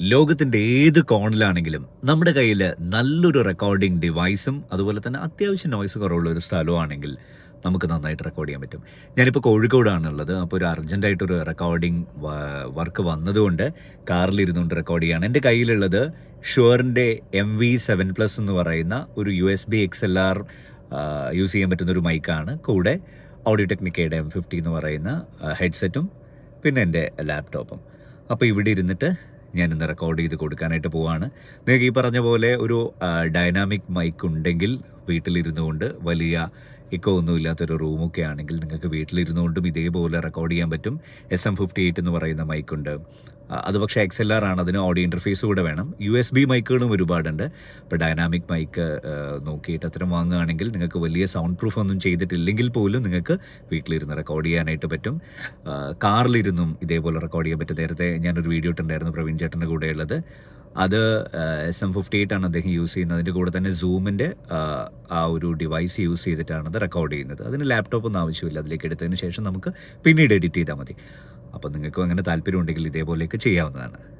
ലോകത്തിൻ്റെ ഏത് കോണിലാണെങ്കിലും നമ്മുടെ കയ്യിൽ നല്ലൊരു റെക്കോർഡിംഗ് ഡിവൈസും അതുപോലെ തന്നെ അത്യാവശ്യം നോയ്സ് കുറവുള്ള ഒരു സ്ഥലമാണെങ്കിൽ നമുക്ക് നന്നായിട്ട് റെക്കോർഡ് ചെയ്യാൻ പറ്റും. ഞാനിപ്പോൾ കോഴിക്കോടാണുള്ളത്. അപ്പോൾ ഒരു അർജൻറ്റായിട്ടൊരു റെക്കോർഡിംഗ് വർക്ക് വന്നതുകൊണ്ട് കാറിലിരുന്നുകൊണ്ട് റെക്കോർഡ് ചെയ്യാണ്. എൻ്റെ കയ്യിലുള്ളത് ഷുവറിൻ്റെ MV7+ എന്ന് പറയുന്ന ഒരു USB XLR യൂസ് ചെയ്യാൻ പറ്റുന്ന ഒരു മൈക്കാണ്. കൂടെ ഓഡിയോ ടെക്നിക്കയുടെ M50 എന്ന് പറയുന്ന ഹെഡ്സെറ്റും പിന്നെ എൻ്റെ ലാപ്ടോപ്പും. അപ്പോൾ ഇവിടെ ഇരുന്നിട്ട് ഞാനിന്ന് റെക്കോർഡ് ചെയ്ത് കൊടുക്കാനായിട്ട് പോവാണ്. നിങ്ങൾക്ക് ഈ പറഞ്ഞ പോലെ ഒരു ഡൈനാമിക് മൈക്ക് ഉണ്ടെങ്കിൽ വീട്ടിലിരുന്നു കൊണ്ട് വലിയ ഇക്കോ ഒന്നും ഇല്ലാത്തൊരു റൂമൊക്കെ ആണെങ്കിൽ നിങ്ങൾക്ക് വീട്ടിലിരുന്നു കൊണ്ടും ഇതേപോലെ റെക്കോർഡ് ചെയ്യാൻ പറ്റും. SM58 എന്ന് പറയുന്ന മൈക്കുണ്ട്. അത് പക്ഷേ XLR ആണ്, അതിന് ഓഡിയോ ഇൻ്റർഫേസ് കൂടെ വേണം. USB മൈക്കുകളും ഒരുപാടുണ്ട്. ഇപ്പോൾ ഡൈനാമിക് മൈക്ക് നോക്കിയിട്ട് അത്തരം വാങ്ങുകയാണെങ്കിൽ നിങ്ങൾക്ക് വലിയ സൗണ്ട് പ്രൂഫ് ഒന്നും ചെയ്തിട്ടില്ലെങ്കിൽ പോലും നിങ്ങൾക്ക് വീട്ടിലിരുന്ന് റെക്കോർഡ് ചെയ്യാനായിട്ട് പറ്റും. കാറിലിരുന്നും ഇതേപോലെ റെക്കോർഡ് ചെയ്യാൻ പറ്റും. നേരത്തെ ഞാനൊരു വീഡിയോ ഇട്ടുണ്ടായിരുന്നു പ്രവീൺ ചേട്ടൻ്റെ കൂടെയുള്ളത്. അത് SM58 ആണ് അദ്ദേഹം യൂസ് ചെയ്യുന്നത്. അതിൻ്റെ കൂടെ തന്നെ സൂമിൻ്റെ ആ ഒരു ഡിവൈസ് യൂസ് ചെയ്തിട്ടാണ് അത് റെക്കോർഡ് ചെയ്യുന്നത്. അതിന് ലാപ്ടോപ്പൊന്നും ആവശ്യമില്ല. അതിലേക്ക് എടുത്തതിന് ശേഷം നമുക്ക് പിന്നീട് എഡിറ്റ് ചെയ്താൽ മതി. അപ്പോൾ നിങ്ങൾക്കും അങ്ങനെ താല്പര്യമുണ്ടെങ്കിൽ ഇതേപോലെയൊക്കെ ചെയ്യാവുന്നതാണ്.